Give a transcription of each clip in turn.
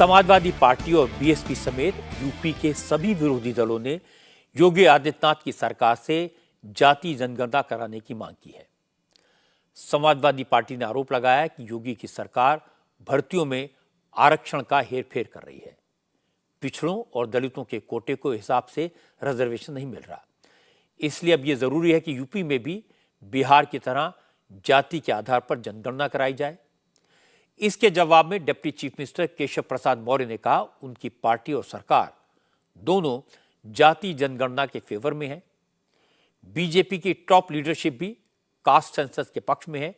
Samajwadi party और BSP समेत UP के सभी विरोधी दलों ने योगी आदित्यनाथ की सरकार से जाति जनगणना कराने की मांग की है। समाजवादी पार्टी ने आरोप लगाया कि योगी की सरकार भर्तियों में आरक्षण का हेरफेर कर रही है। पिछड़ों और दलितों के कोटे को हिसाब से रिजर्वेशन नहीं मिल रहा, इसलिए अब यह जरूरी है कि यूपी में भी बिहार की तरह जाति के आधार पर जनगणना कराई जाए। इसके जवाब में deputy chief minister Keshav Prasad Maurya ने कहा उनकी पार्टी और सरकार दोनों जाति जनगणना के फेवर में है। बीजेपी की टॉप लीडरशिप भी कास्ट सेंसस के पक्ष में है,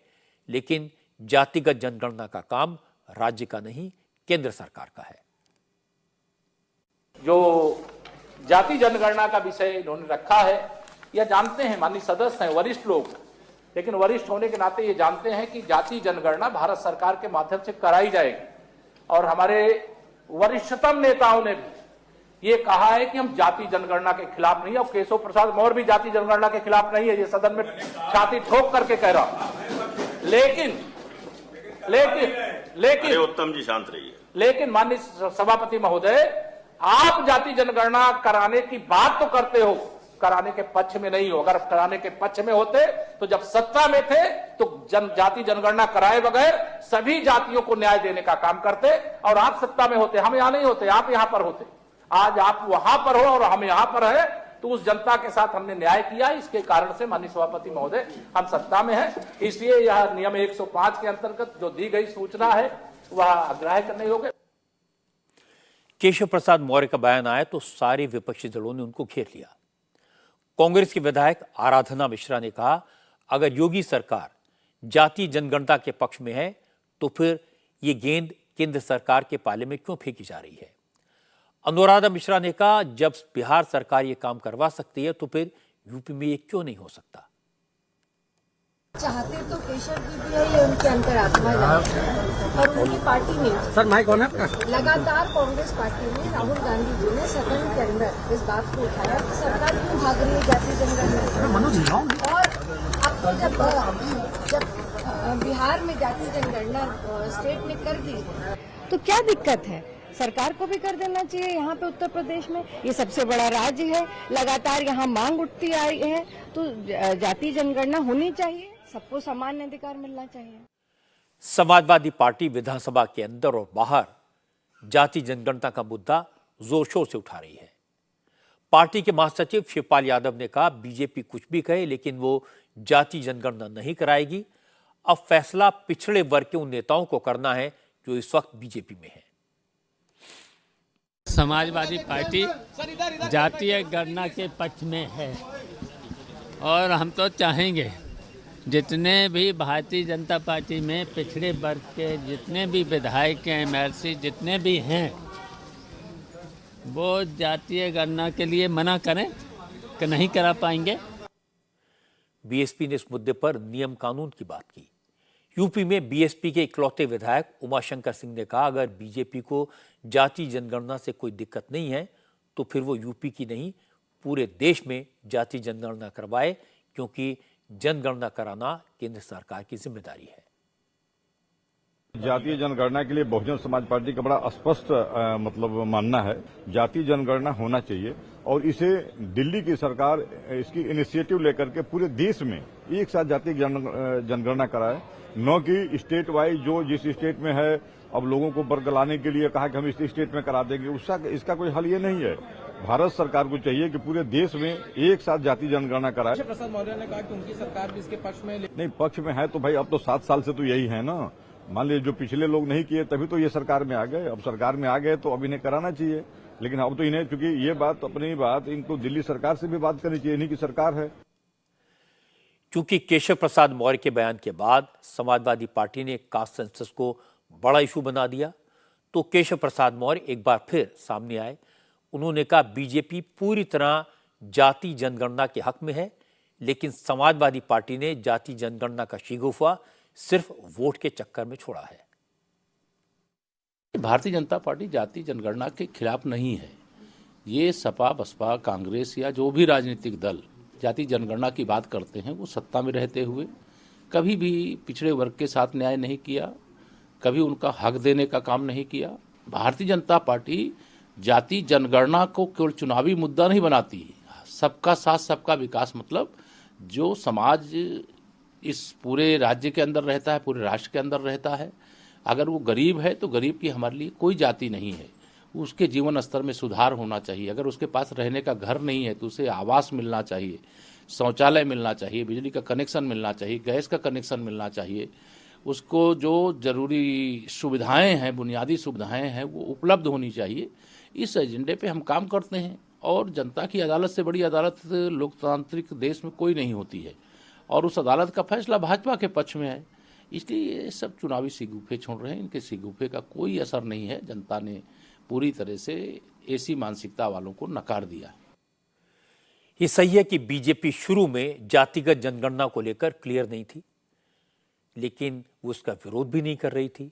लेकिन जातिगत जनगणना का काम राज्य का नहीं, केंद्र सरकार का है। जो जाति जनगणना का विषय इन्होंने रखा है, यह जानते हैं माननीय सदस्य हैं, वरिष्ठ लोग, लेकिन वरिष्ठ होने के नाते ये जानते हैं कि जाति जनगणना भारत सरकार के माध्यम से कराई जाएगी। और हमारे वरिष्ठतम नेताओं ने भी ये कहा है कि हम जाति जनगणना के खिलाफ नहीं है, और केशव प्रसाद मौर्य भी जाति जनगणना के खिलाफ नहीं है, ये सदन में छाती ठोक करके कह रहा। लेकिन उत्तम जी शांत रहिए। लेकिन माननीय सभापति महोदय, आप जाति जनगणना कराने की बात तो करते हो, कराने के पक्ष में नहीं हो। अगर कराने के पक्ष में होते तो जब सत्ता में थे तो जाति जनगणना कराए बगैर सभी जातियों को न्याय देने का काम करते, और आप सत्ता में होते, हम यहां नहीं होते, आप यहां पर होते। आज आप वहां पर हो और हम यहां पर है, तो उस जनता के साथ हमने न्याय किया। इसके कारण से माननीय सभापति महोदय हम सत्ता में हैं, इसलिए यह नियम 105 के अंतर्गत जो दी गई सूचना है वह अग्राह्य करने योग्य। केशव प्रसाद मौर्य का बयान आया तो सारे विपक्षी दलों ने उनको घेर लिया। कांग्रेस के विधायक आराधना मिश्रा ने कहा अगर योगी सरकार जाति जनगणना के पक्ष में है तो फिर ये गेंद केंद्र सरकार के पाले में क्यों फेंकी जा रही है। अनुराधा मिश्रा ने कहा जब बिहार सरकार ये काम करवा सकती है तो फिर यूपी में ये क्यों नहीं हो सकता। चाहते तो केशव जी भी है, ये उनके अंतरात्मा जानते हैं। और उनकी पार्टी में सर माइक ऑन है लगातार कांग्रेस पार्टी में राहुल गांधी जी ने सदन के अंदर इस बात को उठाया कि सरकार क्यों भाग रही है जाति जनगणना। और अब तो जब बिहार में जाति जनगणना स्टेट ने कर दी तो क्या दिक्कत है, सरकार को भी कर देना चाहिए। यहाँ पे उत्तर प्रदेश में ये सबसे बड़ा राज्य है, लगातार यहाँ मांग उठती आई है, तो जाति जनगणना होनी चाहिए, सबको समान अधिकार मिलना चाहिए। समाजवादी पार्टी विधानसभा के अंदर और बाहर जाति जनगणना का मुद्दा जोर शोर से उठा रही है। पार्टी के महासचिव शिवपाल यादव ने कहा बीजेपी कुछ भी कहे लेकिन वो जाति जनगणना नहीं कराएगी। अब फैसला पिछड़े वर्ग के उन नेताओं को करना है जो इस वक्त बीजेपी में है। समाजवादी पार्टी जातीय गणना के पक्ष में है और हम तो चाहेंगे जितने भी भारतीय जनता पार्टी में पिछड़े वर्ग के जितने भी विधायक हैं, एमएलसी जितने भी हैं, वो जातीय गणना के लिए मना करें कि नहीं करा पाएंगे। बीएसपी ने इस मुद्दे पर नियम कानून की बात की। यूपी में बीएसपी के इकलौते विधायक उमाशंकर सिंह ने कहा अगर बीजेपी को जाति जनगणना से कोई दिक्कत नहीं है तो फिर वो यूपी की नहीं पूरे देश में जाति जनगणना करवाए, क्योंकि जनगणना कराना केंद्र सरकार की जिम्मेदारी है। जातीय जनगणना के लिए बहुजन समाज पार्टी का बड़ा स्पष्ट मानना है, जातीय जनगणना होना चाहिए और इसे दिल्ली की सरकार इसकी इनिशिएटिव लेकर के पूरे देश में एक साथ जातीय जनगणना कराए, न कि स्टेट वाइज जो जिस स्टेट में है अब लोगों को बरगलाने के लिए कहा कि हम इस स्टेट में करा देंगे, इसका कोई हल ये नहीं है। भारत सरकार को चाहिए कि पूरे देश में एक साथ जाति जनगणना कराए। प्रसाद मौर्य ने कहा कि उनकी सरकार भी इसके पक्ष में नहीं, पक्ष में है तो भाई अब तो 7 साल से तो यही है ना। मान लीजिए जो पिछले लोग नहीं किए तभी तो ये सरकार में आ गए, अब सरकार में आ गए तो अब इन्हें कराना चाहिए। लेकिन अब तो इन्हें, क्योंकि ये बात अपनी बात इनको दिल्ली सरकार से भी बात करनी चाहिए, इन्हीं की सरकार है। क्योंकि केशव प्रसाद मौर्य के बयान के बाद समाजवादी पार्टी ने कास्ट सेंसस को बड़ा इशू बना दिया, तो केशव प्रसाद मौर्य एक बार फिर सामने आए। उन्होंने कहा बीजेपी पूरी तरह जाति जनगणना के हक में है, लेकिन समाजवादी पार्टी ने जाति जनगणना का शिगुफा सिर्फ वोट के चक्कर में छोड़ा है। भारतीय जनता पार्टी जाति जनगणना के खिलाफ नहीं है। ये सपा, बसपा, कांग्रेस या जो भी राजनीतिक दल जाति जनगणना की बात करते हैं वो सत्ता में रहते हुए कभी भी पिछड़े वर्ग के साथ न्याय नहीं किया, कभी उनका हक देने का काम नहीं किया। भारतीय जनता पार्टी जाति जनगणना को केवल चुनावी मुद्दा नहीं बनाती। सबका साथ सबका विकास मतलब जो समाज इस पूरे राज्य के अंदर रहता है, पूरे राष्ट्र के अंदर रहता है, अगर वो गरीब है तो गरीब की हमारे लिए कोई जाति नहीं है। उसके जीवन स्तर में सुधार होना चाहिए। अगर उसके पास रहने का घर नहीं है तो उसे आवास मिलना चाहिए, शौचालय मिलना चाहिए, बिजली का कनेक्शन मिलना चाहिए, गैस का कनेक्शन मिलना चाहिए। उसको जो जरूरी सुविधाएं हैं, बुनियादी सुविधाएं हैं, वो उपलब्ध होनी चाहिए। इस एजेंडे पे हम काम करते हैं और जनता की अदालत से बड़ी अदालत लोकतांत्रिक देश में कोई नहीं होती है और उस अदालत का फैसला भाजपा के पक्ष में है। इसलिए ये सब चुनावी सिगुफे छोड़ रहे हैं। इनके सिगुफे का कोई असर नहीं है। जनता ने पूरी तरह से ऐसी मानसिकता वालों को नकार दिया है। ये सही है कि बीजेपी शुरू में जातिगत जनगणना को लेकर क्लियर नहीं थी, लेकिन वो उसका विरोध भी नहीं कर रही थी।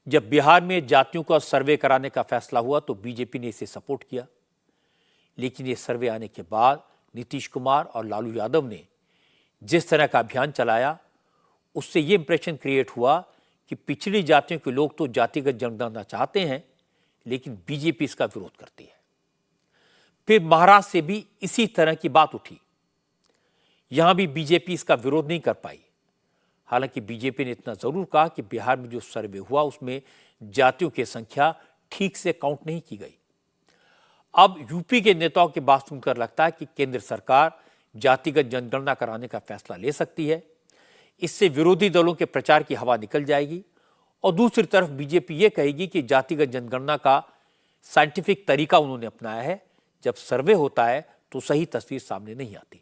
जब बिहार में जातियों का सर्वे कराने का फैसला हुआ तो बीजेपी ने इसे सपोर्ट किया, लेकिन ये सर्वे आने के बाद नीतीश कुमार और लालू यादव ने जिस तरह का अभियान चलाया, उससे ये इंप्रेशन क्रिएट हुआ कि पिछड़ी जातियों के लोग तो जातिगत जनगणना चाहते हैं, लेकिन बीजेपी इसका विरोध करती है। फिर महाराष्ट्र से भी इसी तरह की बात उठी। यहां भी बीजेपी इसका विरोध नहीं कर पाई। हालांकि बीजेपी ने इतना जरूर कहा कि बिहार में जो सर्वे हुआ उसमें जातियों की संख्या ठीक से काउंट नहीं की गई। अब यूपी के नेताओं की बात सुनकर लगता है कि केंद्र सरकार जातिगत जनगणना कराने का फैसला ले सकती है। इससे विरोधी दलों के प्रचार की हवा निकल जाएगी और दूसरी तरफ बीजेपी ये कहेगी कि जातिगत जनगणना का साइंटिफिक तरीका उन्होंने अपनाया है। जब सर्वे होता है तो सही तस्वीर सामने नहीं आती।